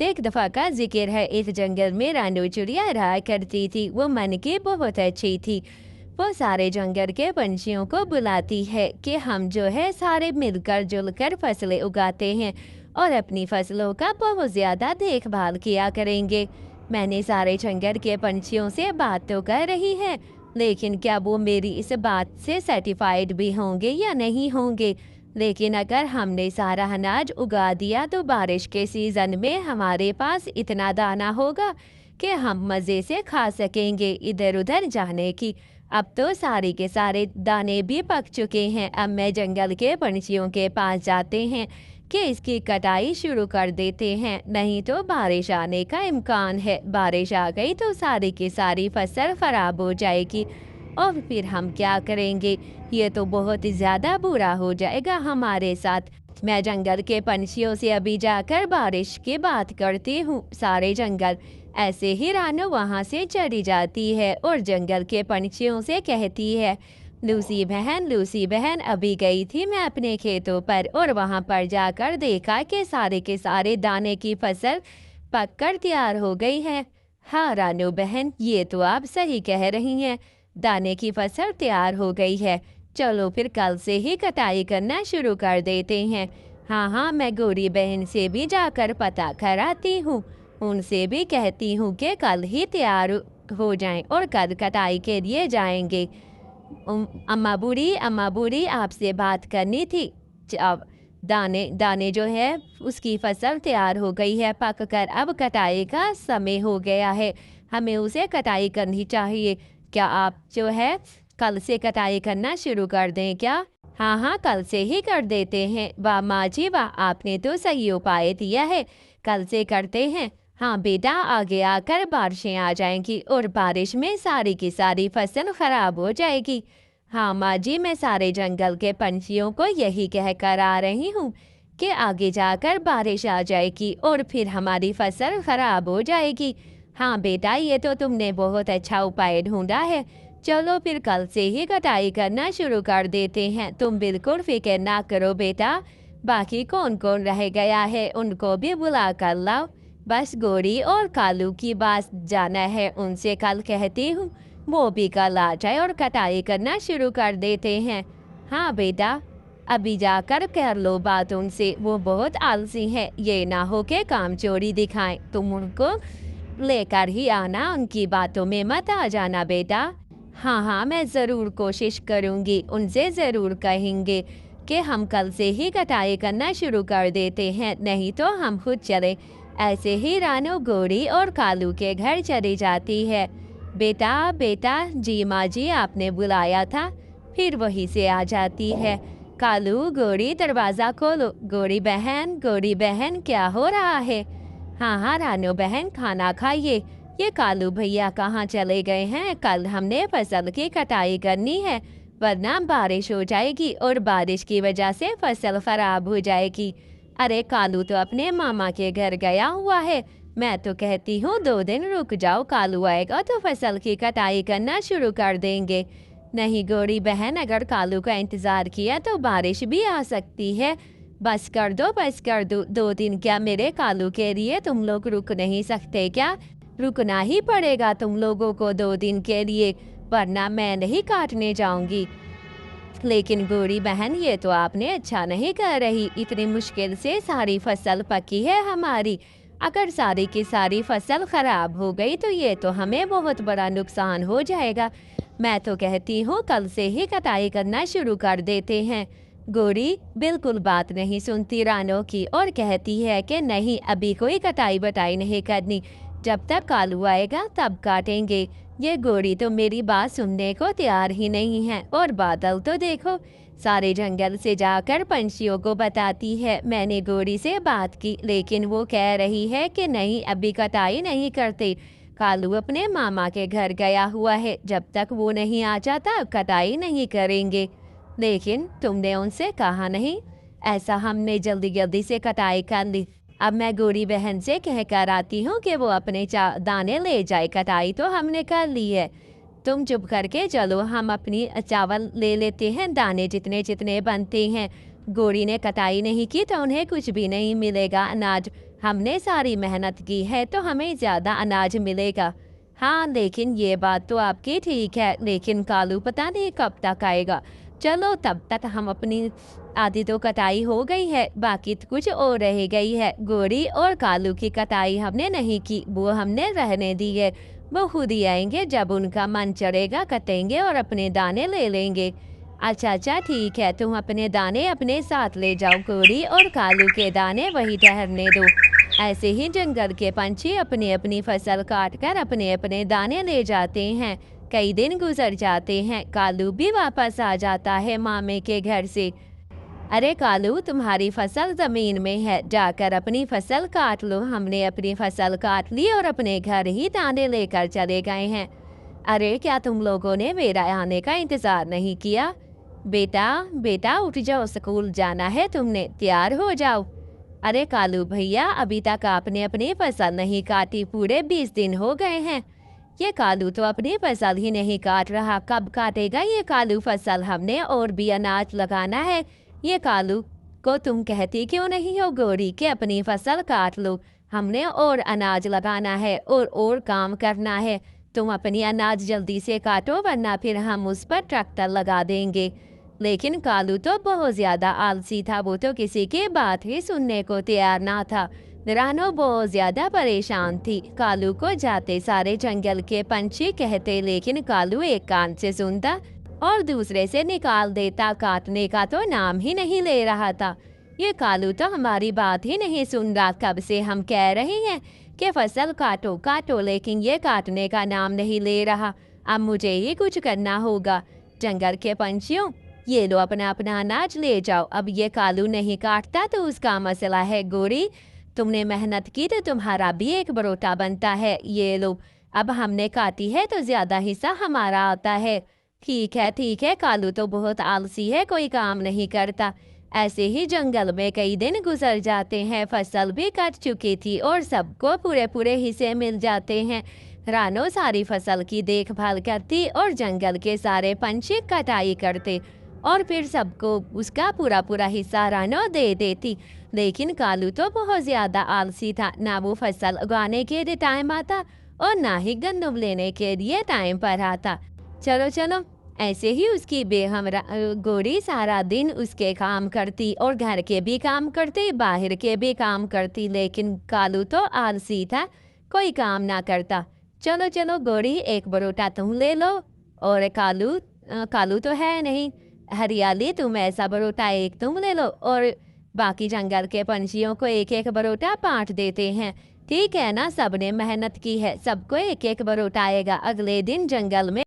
एक दफ़ा का ज़िक्र है, इस जंगल में रानू चिड़िया रहा करती थी। वो मन की बहुत अच्छी थी। वो सारे जंगल के पंछियों को बुलाती है कि हम जो है सारे मिलकर जुलकर फसलें उगाते हैं और अपनी फसलों का बहुत ज़्यादा देखभाल किया करेंगे। मैंने सारे जंगल के पंछियों से बात तो कर रही है, लेकिन क्या वो मेरी इस बात से सर्टिफाइड भी होंगे या नहीं होंगे। लेकिन अगर हमने सारा अनाज उगा दिया तो बारिश के सीज़न में हमारे पास इतना दाना होगा कि हम मज़े से खा सकेंगे इधर उधर जाने की। अब तो सारे के सारे दाने भी पक चुके हैं। अब मैं जंगल के पंछियों के पास जाते हैं कि इसकी कटाई शुरू कर देते हैं, नहीं तो बारिश आने का इम्कान है। बारिश आ गई तो सारी की सारी फसल खराब हो जाएगी और फिर हम क्या करेंगे? ये तो बहुत ही ज़्यादा बुरा हो जाएगा हमारे साथ। मैं जंगल के पंछियों से अभी जाकर बारिश की बात करती हूँ। सारे जंगल ऐसे ही रानू वहाँ से चली जाती है और जंगल के पंछियों से कहती है, लूसी बहन अभी गई थी मैं अपने खेतों पर और वहाँ पर जाकर देखा कि सारे के सारे दाने की फसल पककर तैयार हो गई है। हाँ रानू बहन, ये तो आप सही कह रही हैं, दाने की फसल तैयार हो गई है। चलो फिर कल से ही कटाई करना शुरू कर देते हैं। हाँ, मैं गौरी बहन से भी जाकर पता कराती हूँ। उनसे भी कहती हूँ कि कल ही तैयार हो जाएं और कल कटाई के लिए जाएंगे। अम्मा बूढ़ी आपसे बात करनी थी। अब दाने जो है उसकी फसल तैयार हो गई है पक कर, अब कटाई का समय हो गया है, हमें उसे कटाई करनी चाहिए। क्या आप जो है कल से कटाई करना शुरू कर दें क्या? हाँ, कल से ही कर देते हैं। वाह माँ जी वाह, आपने तो सही उपाय दिया है, कल से करते हैं। हाँ बेटा, आगे आकर बारिशें आ जाएंगी और बारिश में सारी की सारी फसल खराब हो जाएगी। हाँ माँ जी, मैं सारे जंगल के पंछियों को यही कह कर आ रही हूँ कि आगे जाकर बारिश आ जाएगी और फिर हमारी फसल खराब हो जाएगी। हाँ बेटा, ये तो तुमने बहुत अच्छा उपाय ढूंढा है। चलो फिर कल से ही कटाई करना शुरू कर देते हैं। तुम बिल्कुल फिक्र ना करो बेटा। बाकी कौन कौन रह गया है उनको भी बुला कर लाओ। बस गोरी और कालू की बात जाना है, उनसे कल कहती हूँ वो भी कल आ जाए और कटाई करना शुरू कर देते हैं। हाँ बेटा, अभी जाकर कर लो बात उनसे, वो बहुत आलसी है। ये ना हो के काम चोरी दिखाएं। तुम उनको लेकर ही आना, उनकी बातों में मत आ जाना बेटा। हाँ, मैं ज़रूर कोशिश करूँगी। उनसे ज़रूर कहेंगे कि हम कल से ही कटाई करना शुरू कर देते हैं, नहीं तो हम खुद चले। ऐसे ही रानू गोरी और कालू के घर चली जाती है। बेटा, जी माँ जी आपने बुलाया था। फिर वहीं से आ जाती है। कालू, गोरी दरवाज़ा खोलो। गोरी बहन क्या हो रहा है? हाँ रानू बहन, खाना खाइए। ये कालू भैया कहाँ चले गए हैं? कल हमने फसल की कटाई करनी है, वरना बारिश हो जाएगी और बारिश की वजह से फसल खराब हो जाएगी। अरे कालू तो अपने मामा के घर गया हुआ है। मैं तो कहती हूँ 2 दिन रुक जाओ, कालू आएगा तो फसल की कटाई करना शुरू कर देंगे। नहीं गौरी बहन, अगर कालू का इंतज़ार किया तो बारिश भी आ सकती है। बस कर दो 2 दिन। क्या मेरे कालू के लिए तुम लोग रुक नहीं सकते क्या? रुकना ही पड़ेगा तुम लोगों को 2 दिन के लिए, वरना मैं नहीं काटने जाऊंगी। लेकिन गौरी बहन, ये तो आपने अच्छा नहीं कर रही। इतनी मुश्किल से सारी फसल पकी है हमारी, अगर सारी की सारी फसल खराब हो गई तो ये तो हमें बहुत बड़ा नुकसान हो जाएगा। मैं तो कहती हूँ कल से ही कटाई करना शुरू कर देते हैं। गौरी बिल्कुल बात नहीं सुनती रानू की और कहती है कि नहीं, अभी कोई कटाई बटाई नहीं करनी, जब तक कालू आएगा तब काटेंगे। ये गौरी तो मेरी बात सुनने को तैयार ही नहीं है। और बादल तो देखो, सारे जंगल से जाकर पंछियों को बताती है मैंने गौरी से बात की, लेकिन वो कह रही है कि नहीं, अभी कटाई नहीं करते। कालू अपने मामा के घर गया हुआ है, जब तक वो नहीं आ जाता कटाई नहीं करेंगे। लेकिन तुमने उनसे कहा नहीं, ऐसा हमने जल्दी जल्दी से कटाई कर ली। अब मैं गौरी बहन से कह कर आती हूँ कि वो अपने दाने ले जाए, कटाई तो हमने कर ली है। तुम चुप करके चलो, हम अपनी चावल ले लेते हैं, दाने जितने जितने बनते हैं। गौरी ने कटाई नहीं की तो उन्हें कुछ भी नहीं मिलेगा अनाज। हमने सारी मेहनत की है तो हमें ज़्यादा अनाज मिलेगा। हाँ, लेकिन ये बात तो आपकी ठीक है, लेकिन कालू पता नहीं कब तक आएगा। चलो तब तक हम अपनी आधी तो कटाई हो गई है, बाकी तो कुछ और रह गई है। गोरी और कालू की कटाई हमने नहीं की, वो हमने रहने दी है। वो खुद ही आएंगे, जब उनका मन चढ़ेगा कटेंगे और अपने दाने ले लेंगे। अच्छा अच्छा ठीक है, तुम अपने दाने अपने साथ ले जाओ, गोरी और कालू के दाने वही ठहरने दो। ऐसे ही जंगल के पंछी अपनी अपनी फसल काट कर अपने अपने दाने ले जाते हैं। कई दिन गुजर जाते हैं, कालू भी वापस आ जाता है मामे के घर से। अरे कालू, तुम्हारी फसल जमीन में है, जाकर अपनी फसल काट लो। हमने अपनी फसल काट ली और अपने घर ही दाने लेकर चले गए हैं। अरे क्या तुम लोगों ने मेरा आने का इंतजार नहीं किया? बेटा बेटा उठ जाओ, स्कूल जाना है, तुमने तैयार हो जाओ। अरे कालू भैया, अभी तक आपने अपनी फसल नहीं काटी, पूरे 20 दिन हो गए हैं। ये कालू तो अपनी फसल ही नहीं काट रहा, कब काटेगा ये कालू फसल? हमने और भी अनाज लगाना है। ये कालू को तुम कहती क्यों नहीं हो गोरी कि अपनी फसल काट लो? हमने और अनाज लगाना है और काम करना है। तुम अपनी अनाज जल्दी से काटो, वरना फिर हम उस पर ट्रैक्टर लगा देंगे। लेकिन कालू तो बहुत ज्यादा आलसी था, वो तो किसी की बात ही सुनने को तैयार ना था। रानो बहुत ज्यादा परेशान थी। कालू को जाते सारे जंगल के पंछी कहते, लेकिन कालू एक कान से सुनता और दूसरे से निकाल देता। काटने का तो नाम ही नहीं ले रहा था। ये कालू तो हमारी बात ही नहीं सुन रहा। कब से हम कह रहे हैं कि फसल काटो काटो, लेकिन ये काटने का नाम नहीं ले रहा। अब मुझे ही कुछ करना होगा। जंगल के पंछियों, ये लो अपना अपना अनाज ले जाओ। अब ये कालू नहीं काटता तो उसका मसला है। गोरी, तुमने मेहनत की तो तुम्हारा भी एक बरोटा बनता है। ये लो, अब हमने काटी है तो ज्यादा हिस्सा हमारा आता है। ठीक है, कालू तो बहुत आलसी है, कोई काम नहीं करता। ऐसे ही जंगल में कई दिन गुजर जाते हैं। फसल भी कट चुकी थी और सबको पूरे पूरे हिस्से मिल जाते हैं। रानो सारी फसल की देखभाल करती और जंगल के सारे पंछी कटाई करते और फिर सबको उसका पूरा पूरा हिस्सा रानो दे देती। लेकिन कालू तो बहुत ज्यादा आलसी था, ना वो फसल उगाने के लिए टाइम आता और ना ही गंदम लेने के लिए टाइम पर आता। चलो चलो, ऐसे ही उसकी गोरी सारा दिन उसके काम करती और घर के भी काम करती, बाहर के भी काम करती। लेकिन कालू तो आलसी था, कोई काम ना करता। चलो चलो गोरी, एक बरोटा तुम ले लो और कालू तो है नहीं। हरियाली, तुम ऐसा बरोटा एक तुम ले लो और बाकी जंगल के पंछियों को एक एक बरोटा बांट देते हैं। ठीक है ना, सबने मेहनत की है, सबको एक एक बरोटा आएगा। अगले दिन जंगल में